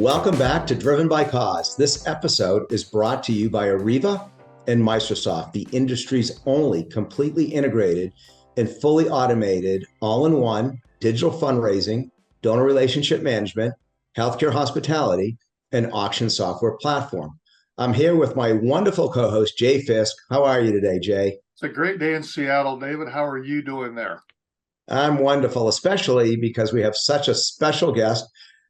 Welcome back to Driven by Cause. This episode is brought to you by Ariva and Microsoft, the industry's only completely integrated and fully automated all-in-one digital fundraising, donor relationship management, healthcare hospitality, and auction software platform. I'm here with my wonderful co-host, Jay Fisk. How are you today, Jay? It's a great day in Seattle, David. How are you doing there? I'm wonderful, especially because we have such a special guest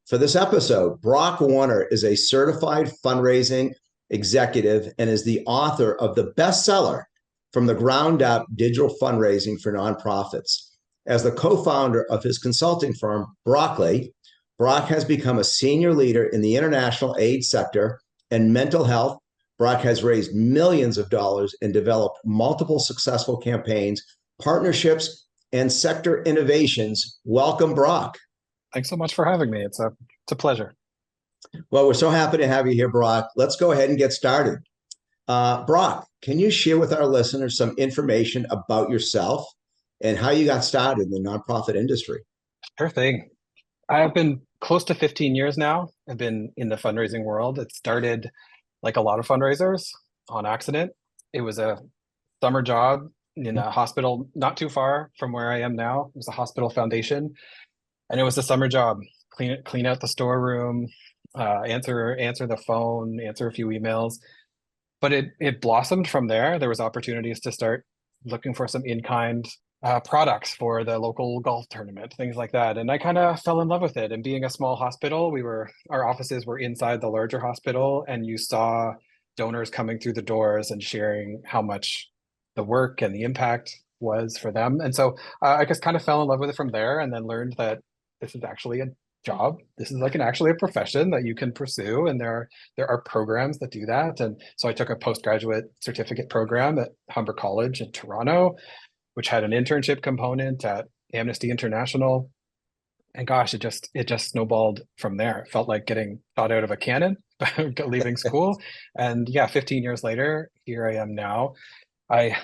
for this episode. Brock Warner is a certified fundraising executive and is the author of the bestseller, From the Ground Up Digital Fundraising for Nonprofits. As the co-founder of his consulting firm, Broccoli, Brock has become a senior leader in the international aid sector and mental health. Brock has raised millions of dollars and developed multiple successful campaigns, partnerships, and sector innovations. Welcome, Brock. Thanks so much for having me. It's a pleasure. Well, we're so happy to have you here, Brock. Let's go ahead and get started. Brock, can you share with our listeners some information about yourself and how you got started in the nonprofit industry? Sure thing. I've been close to 15 years now. I've been in the fundraising world. It started like a lot of fundraisers on accident. It was a summer job in a hospital not too far from where I am now. It was a hospital foundation. And it was a summer job. Clean out the storeroom, answer the phone, answer a few emails. But it blossomed from there. There was opportunities to start looking for some in-kind products for the local golf tournament, things like that. And I kind of fell in love with it. And being a small hospital, our offices were inside the larger hospital, and you saw donors coming through the doors and sharing how much the work and the impact was for them. And so I just kind of fell in love with it from there, and then learned that this is actually a job. This is actually a profession that you can pursue, and there are programs that do that. And so I took a postgraduate certificate program at Humber College in Toronto, which had an internship component at Amnesty International. And gosh, it just snowballed from there. It felt like getting shot out of a cannon, leaving school. And yeah, 15 years later, here I am now. I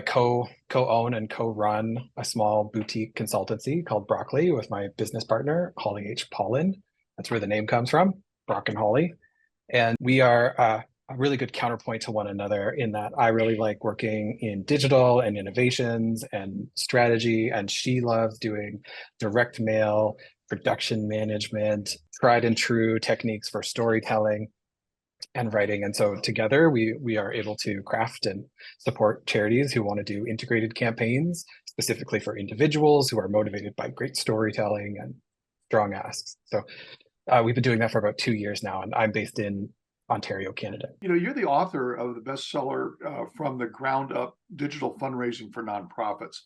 co-own and co-run a small boutique consultancy called Broccoli with my business partner, Holly H. Paulin. That's where the name comes from, Brock and Holly. And we are a really good counterpoint to one another in that I really like working in digital and innovations and strategy, and she loves doing direct mail, production management, tried and true techniques for storytelling and writing. And so together we are able to craft and support charities who want to do integrated campaigns, specifically for individuals who are motivated by great storytelling and strong asks. So we've been doing that for about 2 years now, and I'm based in Ontario, Canada. You know, you're the author of the bestseller, From the Ground Up Digital Fundraising for Nonprofits.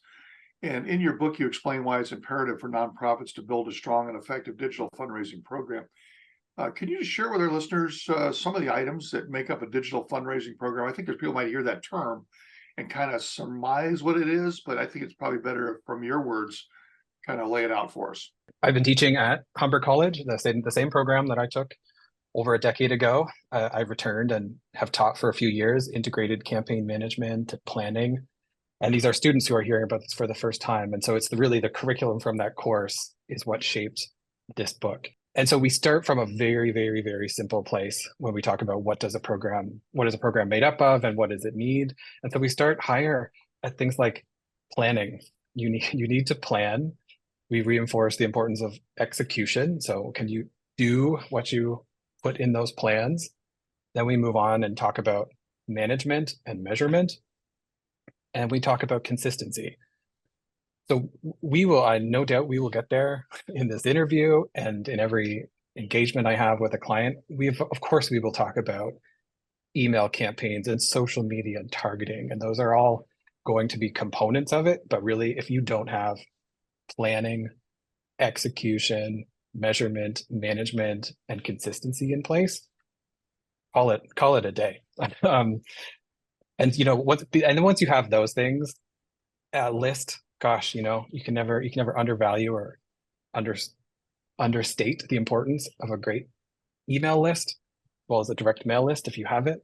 And in your book, you explain why it's imperative for nonprofits to build a strong and effective digital fundraising program. Can you just share with our listeners some of the items that make up a digital fundraising program? I think there's people might hear that term and kind of surmise what it is, but I think it's probably better from your words, kind of lay it out for us. I've been teaching at Humber College, the same program that I took over a decade ago. I returned and have taught for a few years integrated campaign management, planning. And these are students who are hearing about this for the first time. And so it's really the curriculum from that course is what shaped this book. And so we start from a very, very, very simple place when we talk about what is a program made up of and what does it need. And so we start higher at things like planning. You need to plan. We reinforce the importance of execution. So can you do what you put in those plans? Then we move on and talk about management and measurement. And we talk about consistency. So no doubt we will get there in this interview and in every engagement I have with a client. Of course, we will talk about email campaigns and social media and targeting, and those are all going to be components of it. But really, if you don't have planning, execution, measurement, management, and consistency in place, call it a day. And once you have those things, list. Gosh, you can never undervalue or understate the importance of a great email list, as well as a direct mail list if you have it.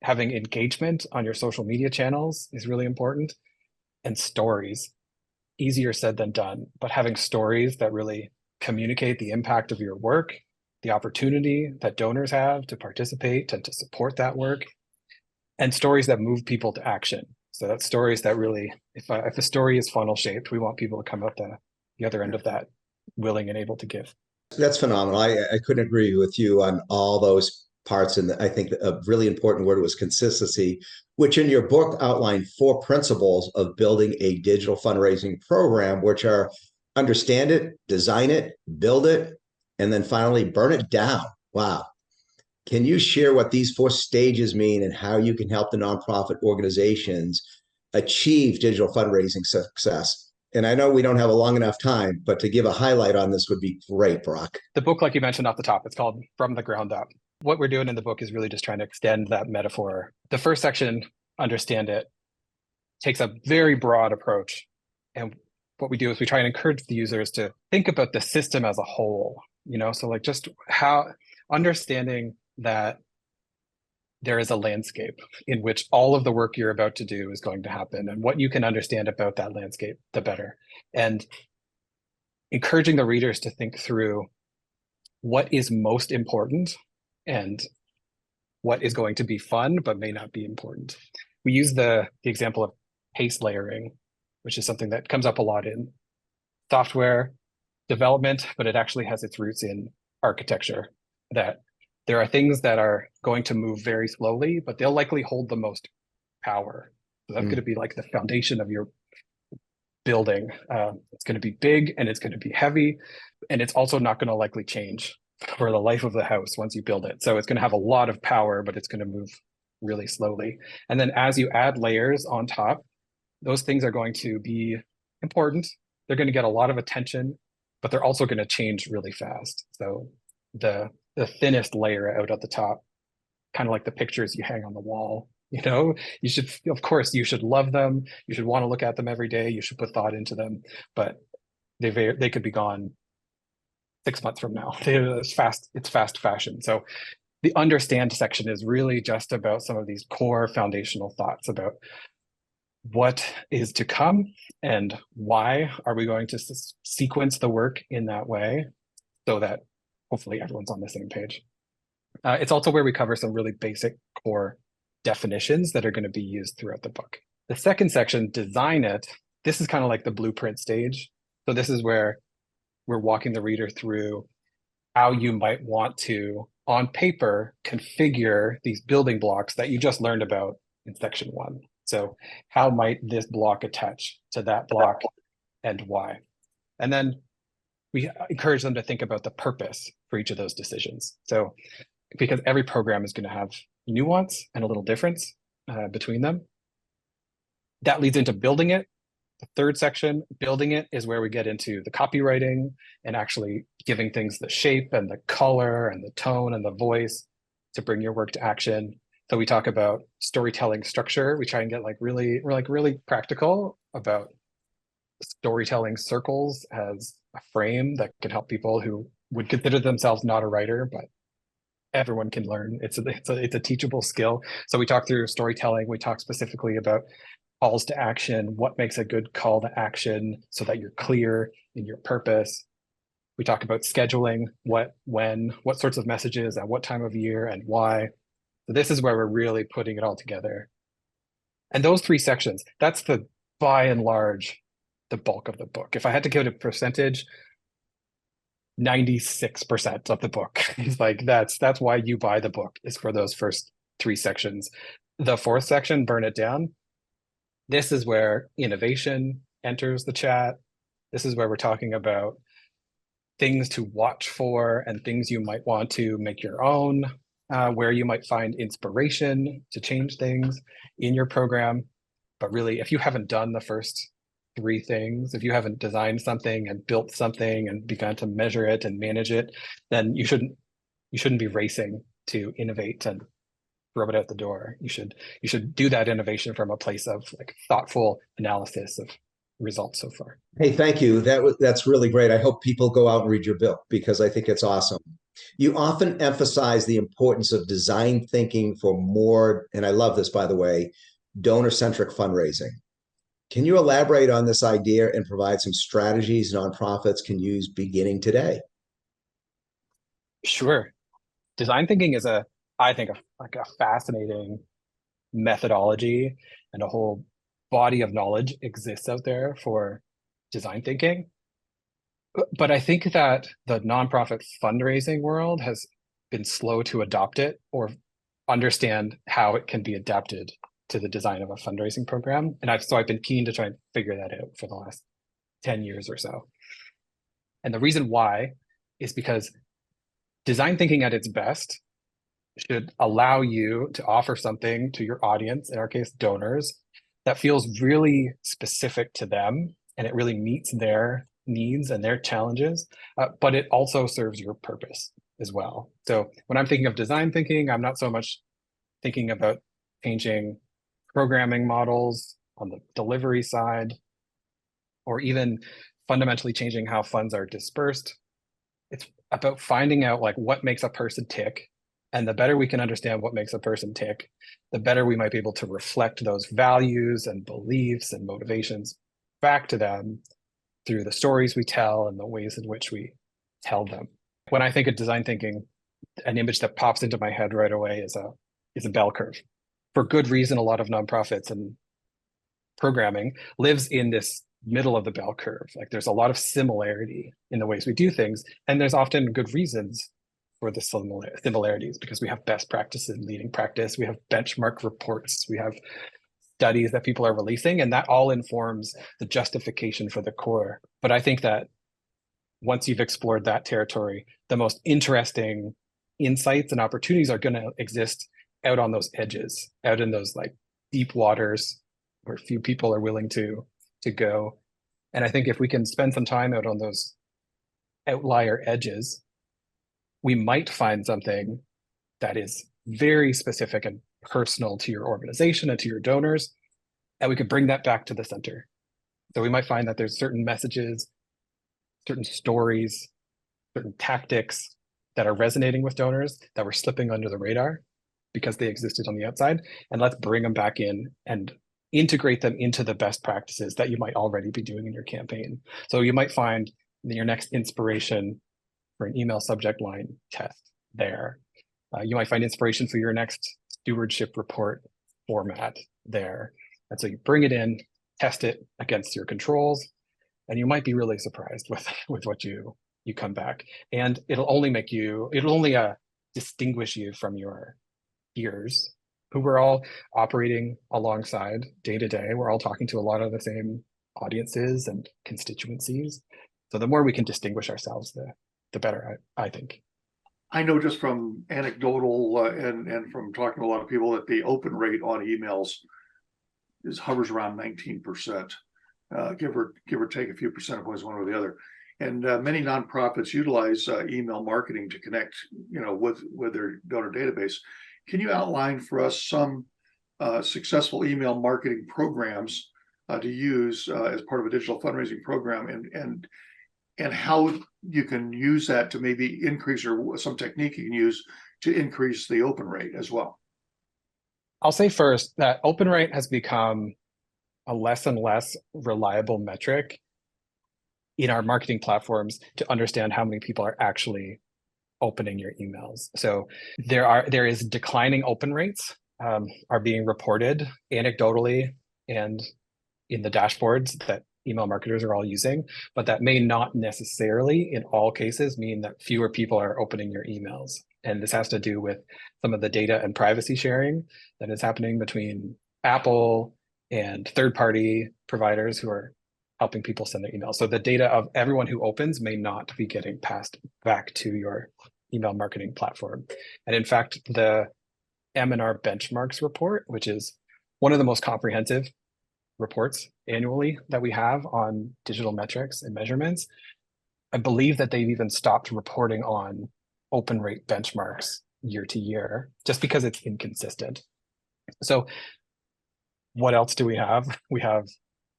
Having engagement on your social media channels is really important. And stories, easier said than done, but having stories that really communicate the impact of your work, the opportunity that donors have to participate and to support that work, and stories that move people to action. So that's stories that really, if a story is funnel shaped, we want people to come out the other end of that willing and able to give. That's phenomenal. I couldn't agree with you on all those parts. And I think a really important word was consistency, which in your book outlined 4 principles of building a digital fundraising program, which are understand it, design it, build it, and then finally burn it down. Wow. Can you share what these 4 stages mean and how you can help the nonprofit organizations achieve digital fundraising success? And I know we don't have a long enough time, but to give a highlight on this would be great, Brock. The book, like you mentioned off the top, it's called From the Ground Up. What we're doing in the book is really just trying to extend that metaphor. The first section, Understand It, takes a very broad approach. And what we do is we try and encourage the users to think about the system as a whole, so like just how understanding that there is a landscape in which all of the work you're about to do is going to happen, and what you can understand about that landscape, the better. And encouraging the readers to think through what is most important and what is going to be fun, but may not be important. We use the example of pace layering, which is something that comes up a lot in software development, but it actually has its roots in architecture, that there are things that are going to move very slowly, but they'll likely hold the most power. So that's going to be like the foundation of your building. It's going to be big and it's going to be heavy, and it's also not going to likely change for the life of the house once you build it. So it's going to have a lot of power, but it's going to move really slowly. And then as you add layers on top, those things are going to be important. They're going to get a lot of attention, but they're also going to change really fast. So the thinnest layer out at the top, kind of like the pictures you hang on the wall, you should, of course, you should love them. You should want to look at them every day. You should put thought into them, but they could be gone 6 months from now. It's fast fashion. So the understand section is really just about some of these core foundational thoughts about what is to come and why are we going to sequence the work in that way so that hopefully everyone's on the same page. It's also where we cover some really basic core definitions that are going to be used throughout the book. The second section, Design It, this is kind of like the blueprint stage. So this is where we're walking the reader through how you might want to, on paper, configure these building blocks that you just learned about in section 1. So how might this block attach to that block and why? And then we encourage them to think about the purpose for each of those decisions. So because every program is going to have nuance and a little difference between them, that leads into building it. The third section, building it, is where we get into the copywriting and actually giving things the shape and the color and the tone and the voice to bring your work to action. So we talk about storytelling structure. We try and get really practical about storytelling circles as a frame that can help people who would consider themselves not a writer, but everyone can learn. It's a teachable skill. So we talk through storytelling. We talk specifically about calls to action, what makes a good call to action so that you're clear in your purpose. We talk about scheduling, what sorts of messages at what time of year and why. So this is where we're really putting it all together. And those 3 sections, that's by and large, the bulk of the book. If I had to give it a percentage, 96% of the book is that's why you buy the book, is for those first 3 sections. The 4th section, Burn It Down, this is where innovation enters the chat. This is where we're talking about things to watch for and things you might want to make your own, where you might find inspiration to change things in your program. But really, if you haven't done the first 3 things, if you haven't designed something and built something and begun to measure it and manage it, then you shouldn't be racing to innovate and throw it out the door. You should do that innovation from a place of thoughtful analysis of results so far. Hey, thank you. That's really great. I hope people go out and read your book because I think it's awesome. You often emphasize the importance of design thinking for more, and I love this, by the way, donor-centric fundraising. Can you elaborate on this idea and provide some strategies nonprofits can use beginning today? Sure. Design thinking is I think, like a fascinating methodology, and a whole body of knowledge exists out there for design thinking. But I think that the nonprofit fundraising world has been slow to adopt it or understand how it can be adapted to the design of a fundraising program. And I've been keen to try and figure that out for the last 10 years or so. And the reason why is because design thinking at its best should allow you to offer something to your audience, in our case, donors, that feels really specific to them and it really meets their needs and their challenges, but it also serves your purpose as well. So when I'm thinking of design thinking, I'm not so much thinking about changing programming models on the delivery side, or even fundamentally changing how funds are dispersed. It's about finding out like what makes a person tick. And the better we can understand what makes a person tick, the better we might be able to reflect those values and beliefs and motivations back to them through the stories we tell and the ways in which we tell them. When I think of design thinking, an image that pops into my head right away is a bell curve. For good reason, a lot of nonprofits and programming lives in this middle of the bell curve. Like there's a lot of similarity in the ways we do things, and there's often good reasons for the similarities, because we have best practices, leading practice, we have benchmark reports, we have studies that people are releasing, and that all informs the justification for the core. But I think that once you've explored that territory, the most interesting insights and opportunities are going to exist out on those edges, out in those like deep waters where few people are willing to go. And I think if we can spend some time out on those outlier edges, we might find something that is very specific and personal to your organization and to your donors, and we could bring that back to the center. So we might find that there's certain messages, certain stories, certain tactics that are resonating with donors that were slipping under the radar because they existed on the outside, and let's bring them back in and integrate them into the best practices that you might already be doing in your campaign. So you might find your next inspiration for an email subject line test there. You might find inspiration for your next stewardship report format there. And so you bring it in, test it against your controls, and you might be really surprised with what you come back. And it'll only distinguish you from your peers who we're all operating alongside day to day. We're all talking to a lot of the same audiences and constituencies. So the more we can distinguish ourselves, the better, I think. I know just from anecdotal and from talking to a lot of people that the open rate on emails hovers around 19%, give or take a few percent points one or the other. And many nonprofits utilize email marketing to connect, with their donor database. Can you outline for us some successful email marketing programs to use as part of a digital fundraising program, and how you can use that to maybe increase, or some technique you can use to increase the open rate as well? I'll say first that open rate has become a less and less reliable metric in our marketing platforms to understand how many people are actually opening your emails. So there is declining open rates are being reported anecdotally and in the dashboards that email marketers are all using, but that may not necessarily in all cases mean that fewer people are opening your emails. And this has to do with some of the data and privacy sharing that is happening between Apple and third-party providers who are helping people send their emails. So the data of everyone who opens may not be getting passed back to your email marketing platform. And in fact, the M&R benchmarks report, which is one of the most comprehensive reports annually that we have on digital metrics and measurements, I believe that they've even stopped reporting on open rate benchmarks year to year, just because it's inconsistent. So what else do we have? We have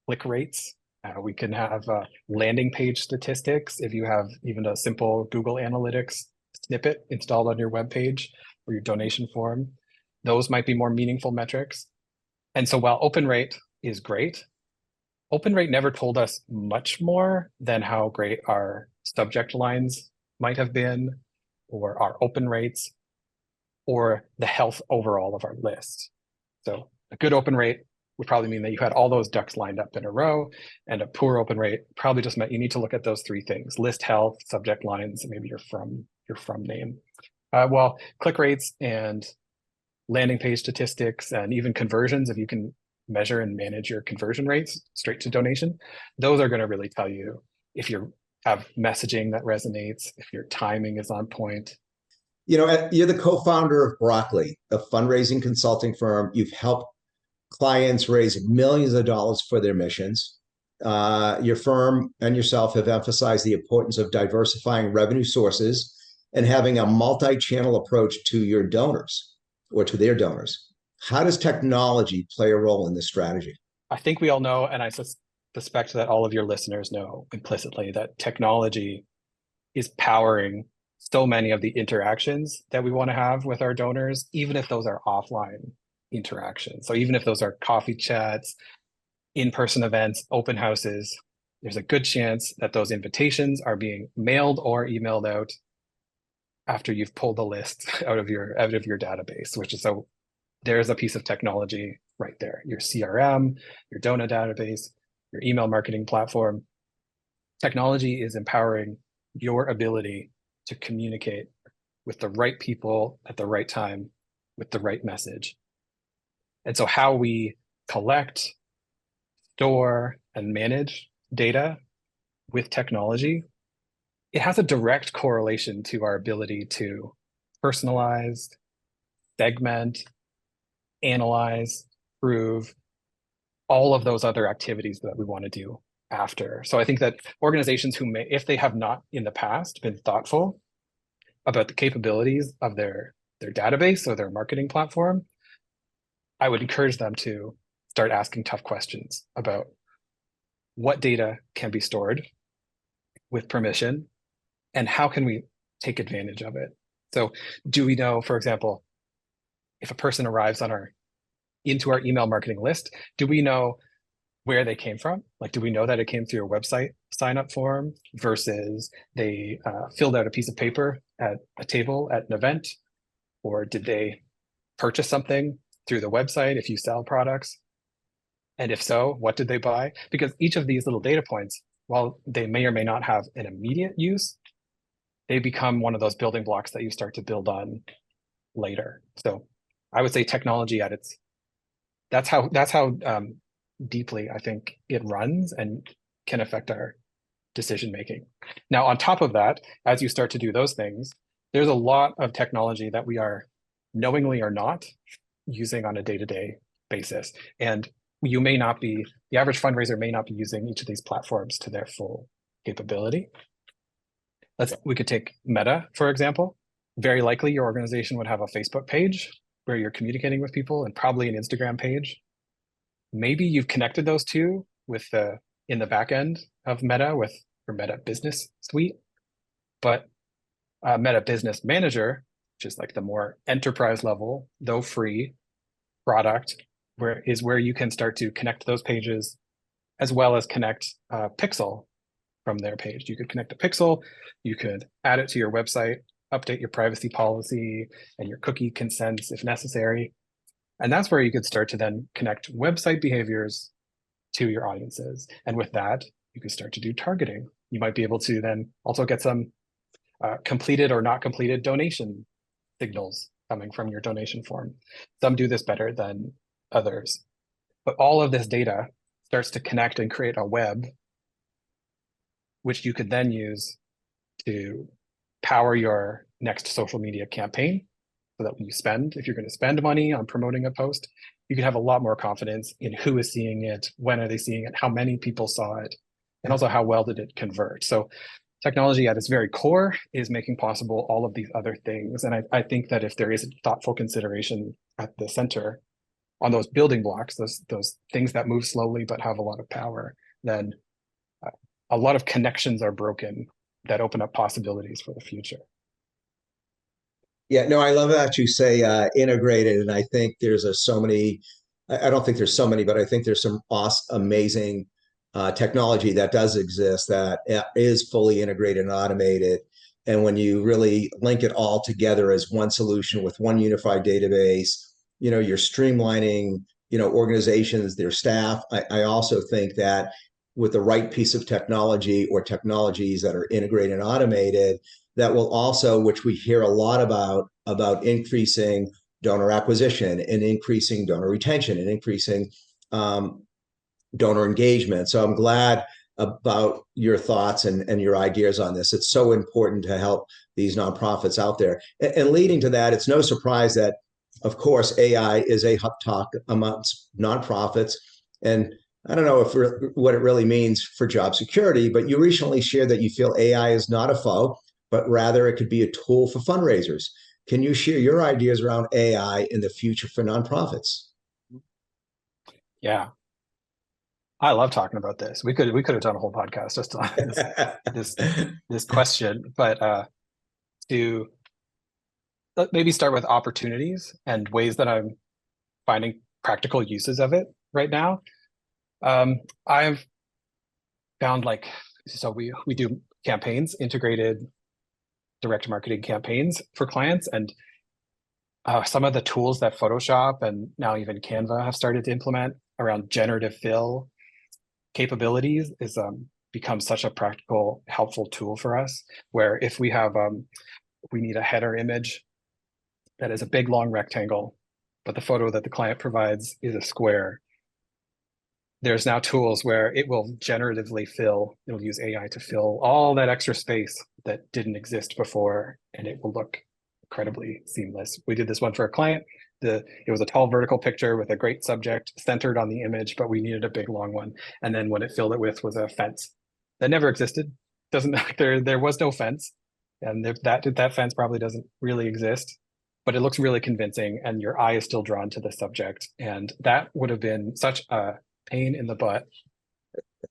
click rates. We can have landing page statistics. If you have even a simple Google Analytics snippet installed on your web page or your donation form, those might be more meaningful metrics. And so while open rate is great, open rate never told us much more than how great our subject lines might have been, or our open rates, or the health overall of our list. So a good open rate would probably mean that you had all those ducks lined up in a row, and a poor open rate probably just meant you need to look at those three things: list health, subject lines, and maybe your from name. Well, click rates and landing page statistics and even conversions, if you can measure and manage your conversion rates straight to donation, those are going to really tell you if you have messaging that resonates, if your timing is on point. You know, you're the co-founder of Broccoli, a fundraising consulting firm. You've helped clients raise millions of dollars for their missions. Your firm and yourself have emphasized the importance of diversifying revenue sources and having a multi-channel approach to your donors or to their donors. How does technology play a role in this strategy? I think we all know, and I suspect that all of your listeners know implicitly, that technology is powering so many of the interactions that we want to have with our donors, even if those are offline interactions. So even if those are coffee chats, in-person events, open houses, there's a good chance that those invitations are being mailed or emailed out after you've pulled the list out of your database, which is, so there's a piece of technology right there. Your CRM, your donor database, your email marketing platform. Technology is empowering your ability to communicate with the right people at the right time with the right message. And so how we collect, store, and manage data with technology, it has a direct correlation to our ability to personalize, segment, analyze, prove all of those other activities that we want to do after. So I think that organizations who may, if they have not in the past been thoughtful about the capabilities of their database or their marketing platform, I would encourage them to start asking tough questions about what data can be stored with permission and how can we take advantage of it. So do we know, for example, if a person arrives into our email marketing list, do we know where they came from? Like, do we know that it came through a website sign-up form versus they filled out a piece of paper at a table at an event? Or did they purchase something through the website if you sell products? And if so, what did they buy? Because each of these little data points, while they may or may not have an immediate use, they become one of those building blocks that you start to build on later. So I would say technology at its, that's how deeply I think it runs and can affect our decision making. Now, on top of that, as you start to do those things, there's a lot of technology that we are knowingly or not using on a day-to-day basis. And you may not be, the average fundraiser may not be using each of these platforms to their full capability. We could take Meta, for example. Very likely your organization would have a Facebook page where you're communicating with people and probably an Instagram page. Maybe you've connected those two with in the back end of Meta with your Meta Business Suite, but Meta Business Manager, which is like the more enterprise level, though free product, where you can start to connect those pages as well as connect Pixel from their page. You could connect a Pixel, you could add it to your website, update your privacy policy and your cookie consents if necessary. And that's where you could start to then connect website behaviors to your audiences. And with that, you could start to do targeting. You might be able to then also get some completed or not completed donation signals coming from your donation form. Some do this better than others. But all of this data starts to connect and create a web, which you could then use to power your next social media campaign. So that when you spend, if you're going to spend money on promoting a post, you can have a lot more confidence in who is seeing it, when are they seeing it, how many people saw it, and also how well did it convert. So technology at its very core is making possible all of these other things. And I think that if there is a thoughtful consideration at the center on those building blocks, those things that move slowly but have a lot of power, then a lot of connections are broken that open up possibilities for the future. Yeah, no, I love that you say integrated, and I think there's so many. I don't think there's so many, but I think there's some awesome, amazing technology that does exist that is fully integrated and automated. And when you really link it all together as one solution with one unified database, you're streamlining, organizations, their staff. I also think that with the right piece of technology or technologies that are integrated and automated, that will also, which we hear a lot about increasing donor acquisition and increasing donor retention and increasing donor engagement. So I'm glad about your thoughts and your ideas on this. It's so important to help these nonprofits out there. And leading to that, it's no surprise that, of course, AI is a hot topic amongst nonprofits. And I don't know what it really means for job security, but you recently shared that you feel AI is not a foe, but rather it could be a tool for fundraisers. Can you share your ideas around AI in the future for nonprofits? Yeah, I love talking about this. We could have done a whole podcast just on this question, but to maybe start with opportunities and ways that I'm finding practical uses of it right now. I've found so we do campaigns, integrated direct marketing campaigns for clients, and some of the tools that Photoshop and now even Canva have started to implement around generative fill capabilities is become such a practical, helpful tool for us, where if we have we need a header image that is a big long rectangle, but the photo that the client provides is a square, there's now tools where it will generatively fill, it'll use AI to fill all that extra space that didn't exist before, and it will look incredibly seamless. We did this one for a client. It was a tall vertical picture with a great subject centered on the image, but we needed a big long one. And then what it filled it with was a fence that never existed. There was no fence, and that fence probably doesn't really exist, but it looks really convincing, and your eye is still drawn to the subject. And that would have been such a pain in the butt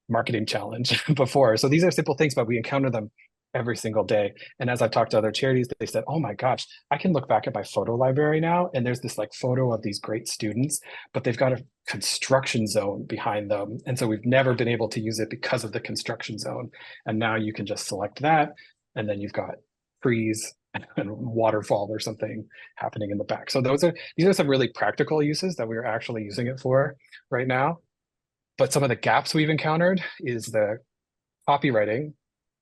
marketing challenge before. So these are simple things, but we encounter them every single day. And as I've talked to other charities, they said, oh my gosh, I can look back at my photo library now, and there's this photo of these great students, but they've got a construction zone behind them. And so we've never been able to use it because of the construction zone. And now you can just select that, and then you've got trees and waterfall or something happening in the back. So these are some really practical uses that we're actually using it for right now. But some of the gaps we've encountered is the copywriting,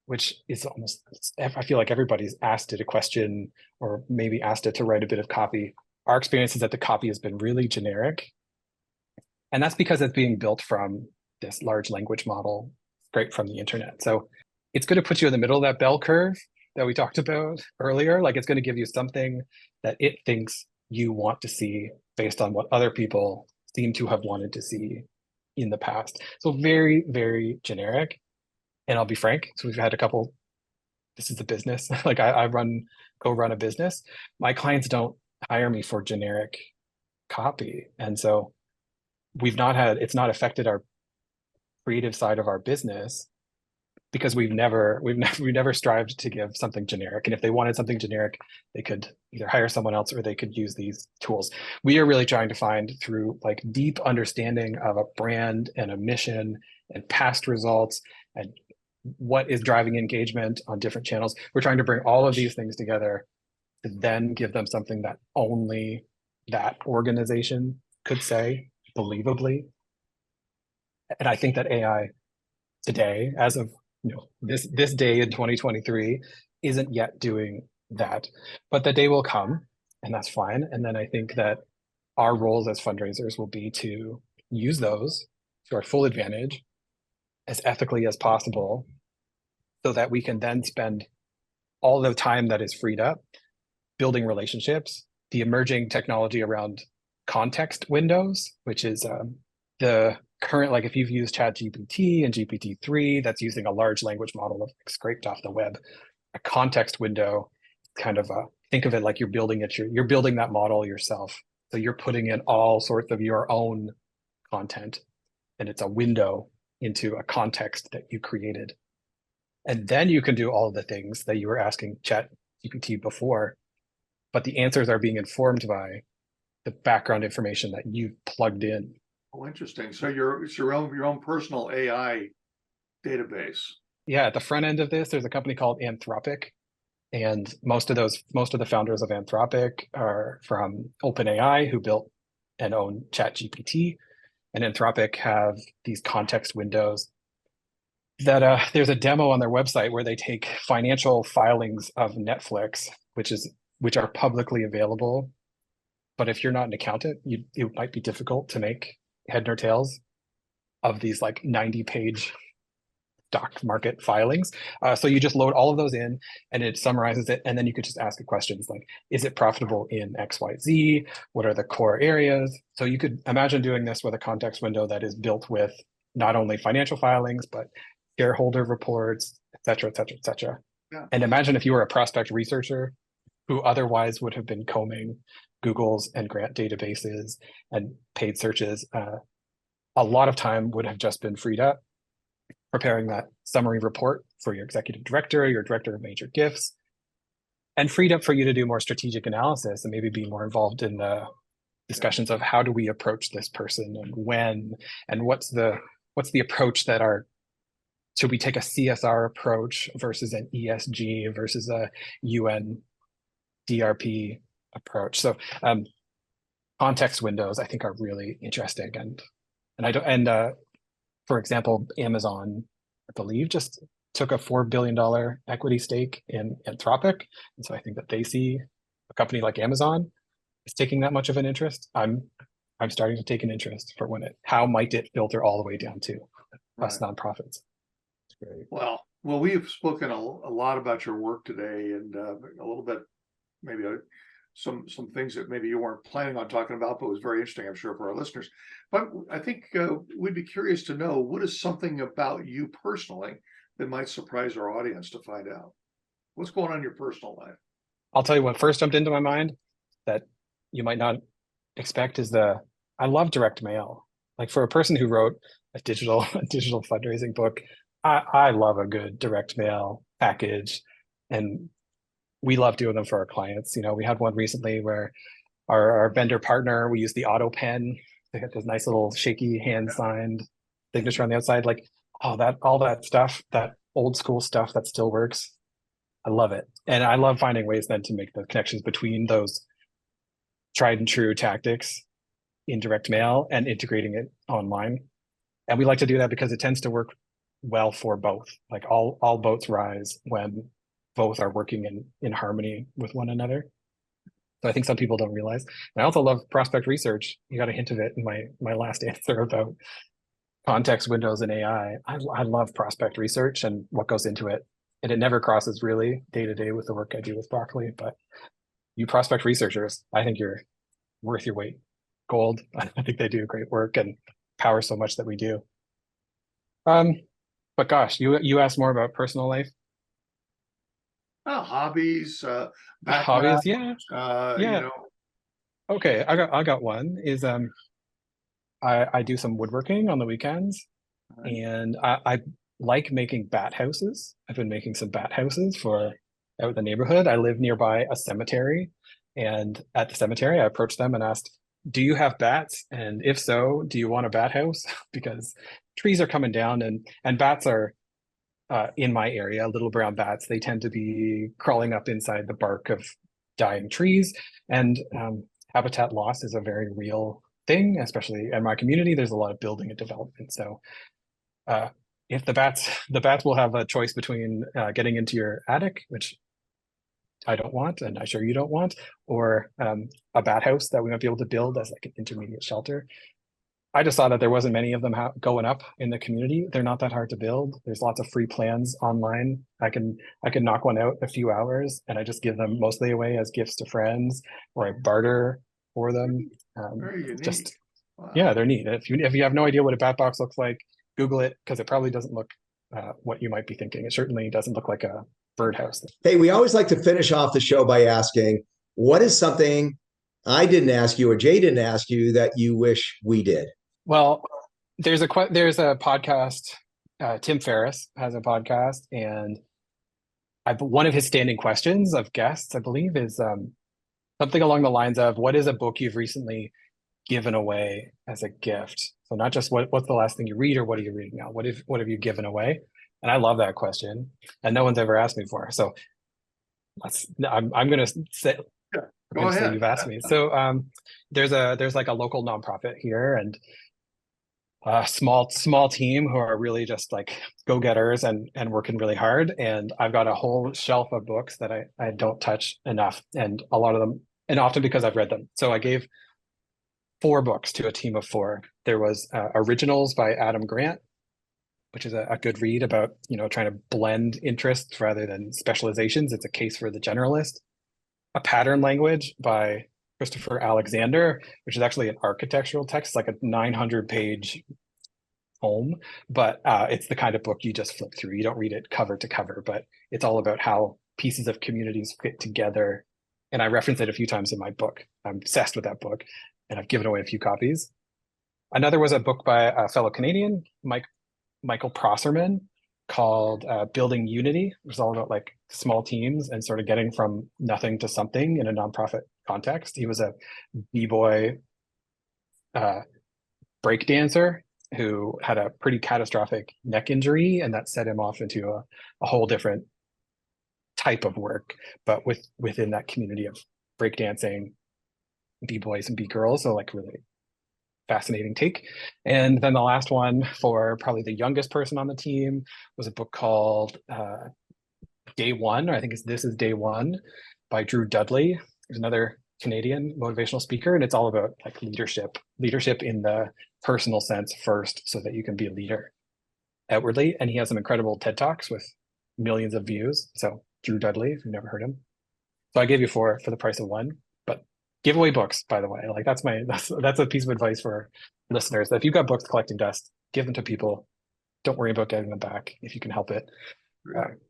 which is I feel like everybody's asked it a question or maybe asked it to write a bit of copy. Our experience is that the copy has been really generic. And that's because it's being built from this large language model straight from the internet. So it's going to put you in the middle of that bell curve that we talked about earlier. It's going to give you something that it thinks you want to see based on what other people seem to have wanted to see in the past. So very, very generic. And I'll be frank, so we've had a couple, this is the business. I go run a business. My clients don't hire me for generic copy. And so it's not affected our creative side of our business because we've never strived to give something generic. And if they wanted something generic, they could either hire someone else or they could use these tools. We are really trying to find, through deep understanding of a brand and a mission and past results and what is driving engagement on different channels. We're trying to bring all of these things together to then give them something that only that organization could say believably. And I think that AI today, as of this day in 2023, isn't yet doing that, but the day will come, and that's fine. And then I think that our roles as fundraisers will be to use those to our full advantage as ethically as possible, so that we can then spend all the time that is freed up building relationships. The emerging technology around context windows, which is the current, if you've used ChatGPT and GPT-3, that's using a large language model scraped off the web. A context window, kind of think of it like you're building that model yourself. So you're putting in all sorts of your own content, and it's a window into a context that you created. And then you can do all of the things that you were asking ChatGPT before, but the answers are being informed by the background information that you've plugged in. Oh, interesting. So it's your own personal AI database. Yeah, at the front end of this, there's a company called Anthropic, And most of the founders of Anthropic are from OpenAI, who built and own ChatGPT. And Anthropic have these context windows that there's a demo on their website where they take financial filings of Netflix, which are publicly available. But if you're not an accountant, it might be difficult to make head nor tails of these like 90-page stock market filings. So you just load all of those in and it summarizes it. And then you could just ask questions like, is it profitable in XYZ? What are the core areas? So you could imagine doing this with a context window that is built with not only financial filings, but shareholder reports, et cetera, et cetera, et cetera. Yeah. And imagine if you were a prospect researcher who otherwise would have been combing Google's and grant databases and paid searches. A lot of time would have just been freed up preparing that summary report for your executive director, your director of major gifts, and freed up for you to do more strategic analysis and maybe be more involved in the discussions of how do we approach this person and when, and what's the approach should we take a CSR approach versus an ESG versus a UN DRP approach. So context windows I think are really interesting, for example, Amazon, I believe, just took a $4 billion equity stake in Anthropic. And so I think that they see a company like Amazon is taking that much of an interest. I'm starting to take an interest for how might it filter all the way down to us nonprofits. That's great. Well, we have spoken a lot about your work today, and a little bit, maybe some things that maybe you weren't planning on talking about, but was very interesting, I'm sure, for our listeners. But I think we'd be curious to know, what is something about you personally that might surprise our audience to find out? What's going on in your personal life? I'll tell you what first jumped into my mind that you might not expect is I love direct mail. Like, for a person who wrote a digital fundraising book, I love a good direct mail package, and we love doing them for our clients. We had one recently where our vendor partner, we used the auto pen. They got this nice little shaky hand signed signature on the outside. Like, all that stuff, that old school stuff that still works. I love it. And I love finding ways then to make the connections between those tried and true tactics in direct mail and integrating it online. And we like to do that because it tends to work well for both. Like, all boats rise when both are working in harmony with one another. So I think some people don't realize. And I also love prospect research. You got a hint of it in my last answer about context windows and AI. I love prospect research and what goes into it. And it never crosses really day to day with the work I do with Broccoli. But you prospect researchers, I think you're worth your weight gold. I think they do great work and power so much that we do. But gosh, you asked more about personal life. Hobbies, Hobbies, yeah. yeah. Okay, I got one. Is I do some woodworking on the weekends, and I like making bat houses. I've been making some bat houses for out in the neighborhood. I live nearby a cemetery, and at the cemetery, I approached them and asked, "Do you have bats? And if so, do you want a bat house?" Because trees are coming down, and bats are in my area, little brown bats. They tend to be crawling up inside the bark of dying trees, and habitat loss is a very real thing, especially in my community. There's a lot of building and development. So if the bats will have a choice between getting into your attic, which I don't want, and I'm sure you don't want, or a bat house that we might be able to build as like an intermediate shelter. I just saw that there wasn't many of them going up in the community. They're not that hard to build. There's lots of free plans online. I can knock one out in a few hours, and I just give them mostly away as gifts to friends, or I barter for them. Very unique. Just Wow. Yeah, they're neat. If you have no idea what a bat box looks like, Google it, because it probably doesn't look what you might be thinking. It certainly doesn't look like a birdhouse. Hey, we always like to finish off the show by asking, what is something I didn't ask you or Jay didn't ask you that you wish we did? Well, there's a podcast. Tim Ferriss has a podcast, and one of his standing questions of guests, I believe, is something along the lines of, "What is a book you've recently given away as a gift?" So not just what's the last thing you read, or what are you reading now? What have you given away? And I love that question, and no one's ever asked me before. So I'm going to say, Yeah, I'm go going to say ahead. you've asked me. So there's like a local nonprofit here, and a small team who are really just like go-getters and working really hard. And I've got a whole shelf of books that I don't touch enough, and a lot of them, and often because I've read them. So I gave 4 books to a team of 4. There was Originals by Adam Grant, which is a good read about, trying to blend interests rather than specializations. It's a case for the generalist. A Pattern Language by Christopher Alexander, which is actually an architectural text, like a 900-page home, but it's the kind of book you just flip through. You don't read it cover to cover, but it's all about how pieces of communities fit together. And I reference it a few times in my book. I'm obsessed with that book, and I've given away a few copies. Another was a book by a fellow Canadian, Michael Prosserman, called Building Unity. It was all about like small teams and sort of getting from nothing to something in a nonprofit context. He was a b-boy break dancer who had a pretty catastrophic neck injury, and that set him off into a whole different type of work, but within that community of breakdancing b-boys and b-girls. So like really fascinating take. And then the last one, for probably the youngest person on the team, was a book called Day One, or I think This is Day One, by Drew Dudley. There's another Canadian motivational speaker, and it's all about like leadership in the personal sense first, so that you can be a leader outwardly. And he has some incredible TED Talks with millions of views. So Drew Dudley, if you've never heard him. So I gave you 4 for the price of 1. But give away books, by the way. Like that's a piece of advice for listeners. That if you've got books collecting dust, give them to people. Don't worry about getting them back if you can help it.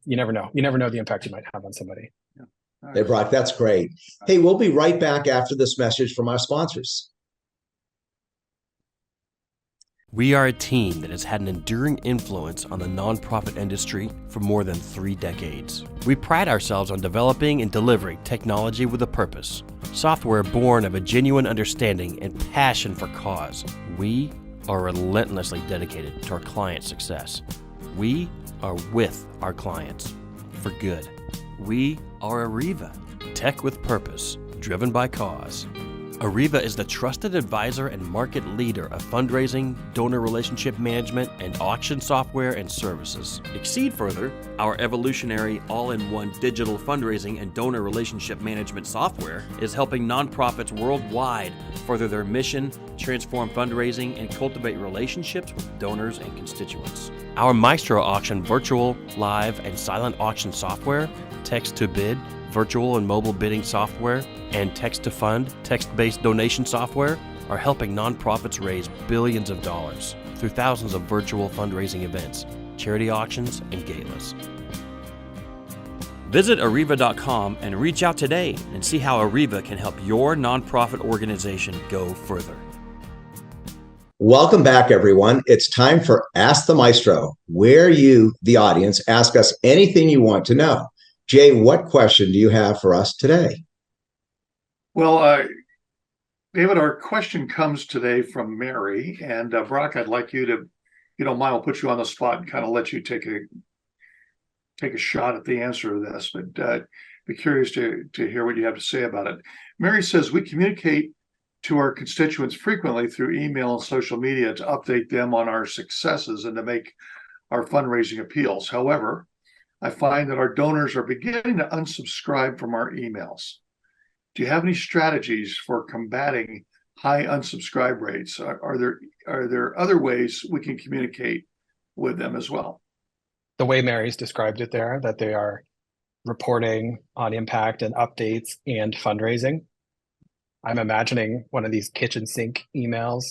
You never know. You never know the impact you might have on somebody. Yeah. Hey, Brock, that's great. Hey, we'll be right back after this message from our sponsors. We are a team that has had an enduring influence on the nonprofit industry for more than 3 decades. We pride ourselves on developing and delivering technology with a purpose, software born of a genuine understanding and passion for cause. We are relentlessly dedicated to our client success. We are with our clients for good. We are Ariva, tech with purpose, driven by cause. Ariva is the trusted advisor and market leader of fundraising, donor relationship management, and auction software and services. Exceed further, our evolutionary all-in-one digital fundraising and donor relationship management software is helping nonprofits worldwide further their mission, transform fundraising, and cultivate relationships with donors and constituents. Our Maestro Auction virtual, live, and silent auction software, text-to-bid, virtual and mobile bidding software, and text-to-fund, text-based donation software are helping nonprofits raise billions of dollars through thousands of virtual fundraising events, charity auctions, and galas. Visit Ariva.com and reach out today and see how Ariva can help your nonprofit organization go further. Welcome back, everyone. It's time for Ask the Maestro, where you, the audience, ask us anything you want to know. Jay, what question do you have for us today? Well, David, our question comes today from Mary, and Brock, I'd like you to, if you don't mind, I'll put you on the spot and kind of let you take a shot at the answer to this, but be curious to hear what you have to say about it. Mary says, we communicate to our constituents frequently through email and social media to update them on our successes and to make our fundraising appeals. However, I find that our donors are beginning to unsubscribe from our emails. Do you have any strategies for combating high unsubscribe rates? Are there other ways we can communicate with them as well? The way Mary's described it there, that they are reporting on impact and updates and fundraising. I'm imagining one of these kitchen sink emails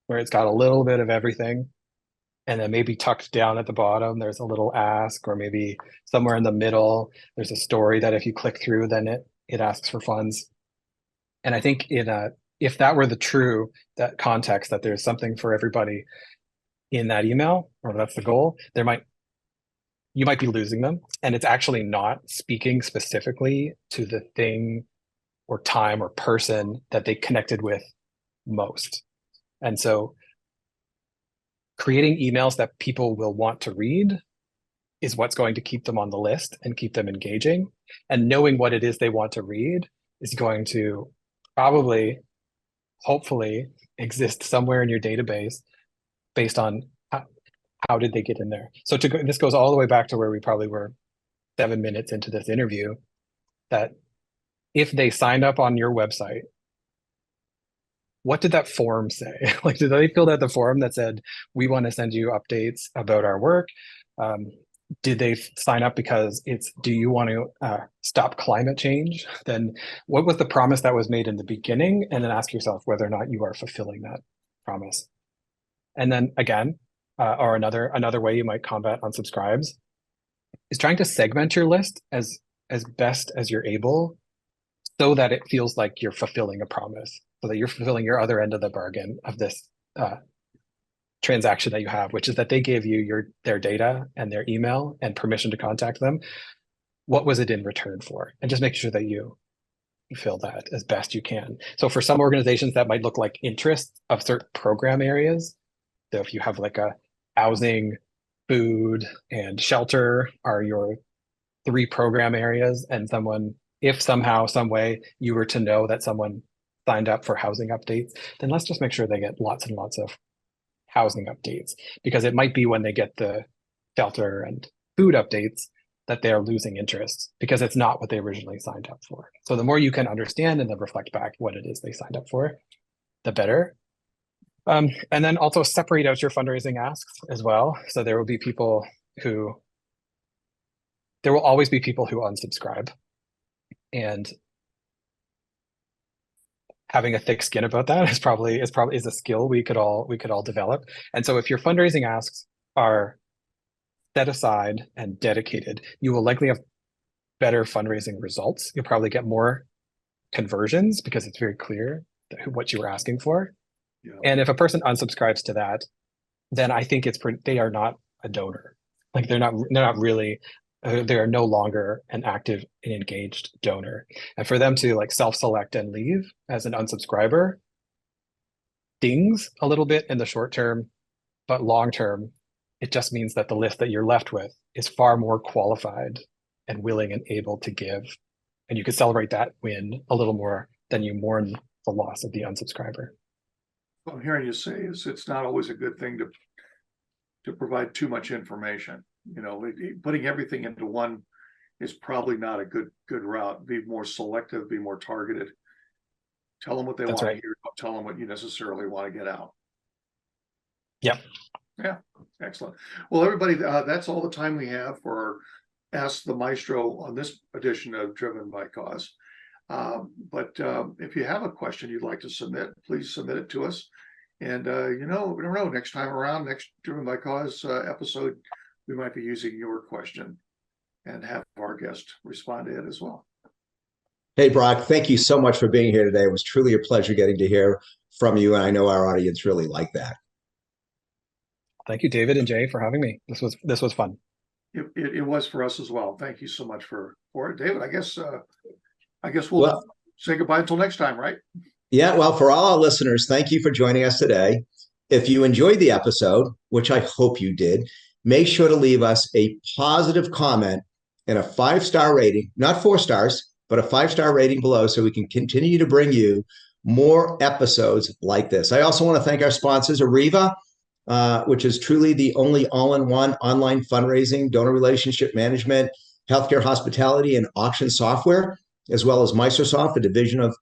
where it's got a little bit of everything. And then maybe tucked down at the bottom, there's a little ask, or maybe somewhere in the middle, there's a story that if you click through, then it asks for funds. And I think if that were that context, that there's something for everybody in that email, or that's the goal, you might be losing them. And it's actually not speaking specifically to the thing or time or person that they connected with most. And so creating emails that people will want to read is what's going to keep them on the list and keep them engaging. And knowing what it is they want to read is going to probably, hopefully, exist somewhere in your database based on how did they get in there. So this goes all the way back to where we probably were 7 minutes into this interview, that if they signed up on your website, what did that form say? Like, did they fill out the form that said, we want to send you updates about our work? Did they sign up because it's, do you want to stop climate change? Then what was the promise that was made in the beginning? And then ask yourself whether or not you are fulfilling that promise. And then again, or another way you might combat unsubscribes is trying to segment your list as best as you're able, so that it feels like you're fulfilling a promise, so that you're fulfilling your other end of the bargain of this transaction that you have, which is that they gave you their data and their email and permission to contact them. What was it in return for? And just make sure that you fulfill that as best you can. So for some organizations, that might look like interests of certain program areas. So if you have like a housing, food, and shelter are your 3 program areas, and if somehow, some way you were to know that someone signed up for housing updates, then let's just make sure they get lots and lots of housing updates, because it might be when they get the shelter and food updates that they're losing interest because it's not what they originally signed up for. So the more you can understand and then reflect back what it is they signed up for, the better. And then also separate out your fundraising asks as well. So there will always be people who unsubscribe, and having a thick skin about that is a skill we could all develop. And so if your fundraising asks are set aside and dedicated, you will likely have better fundraising results. You'll probably get more conversions because it's very clear what you were asking for. Yeah. And if a person unsubscribes to that, then I think they are not a donor. Like they are no longer an active and engaged donor. And for them to like self-select and leave as an unsubscriber stings a little bit in the short term, but long term, it just means that the list that you're left with is far more qualified and willing and able to give. And you could celebrate that win a little more than you mourn the loss of the unsubscriber. What I'm hearing you say is it's not always a good thing to provide too much information. You know, putting everything into one is probably not a good route. Be more selective, be more targeted. Tell them what they want to hear. Don't tell them what you necessarily want to get out. Yep. Yeah, excellent. Well, everybody, that's all the time we have for Ask the Maestro on this edition of Driven by Cause. But if you have a question you'd like to submit, please submit it to us. And, we never know, next time around, next Driven by Cause episode, we might be using your question and have our guest respond to it as well. Hey, Brock, thank you so much for being here today. It was truly a pleasure getting to hear from you. And I know our audience really liked that. Thank you, David and Jay, for having me. This was fun. It was for us as well. Thank you so much for it, David. I guess we'll say goodbye until next time, right? Yeah, well, for all our listeners, thank you for joining us today. If you enjoyed the episode, which I hope you did, make sure to leave us a positive comment and a 5-star rating, not 4 stars, but a 5-star rating below so we can continue to bring you more episodes like this. I also want to thank our sponsors, Ariva, which is truly the only all-in-one online fundraising, donor relationship management, healthcare hospitality, and auction software, as well as Microsoft, a division of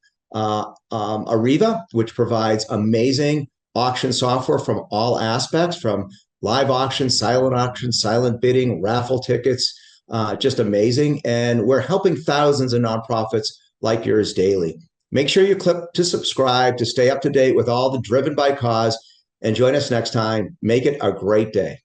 Ariva, which provides amazing auction software from all aspects, from live auctions, silent bidding, raffle tickets, just amazing. And we're helping thousands of nonprofits like yours daily. Make sure you click to subscribe to stay up to date with all the Driven by Cause, and join us next time. Make it a great day.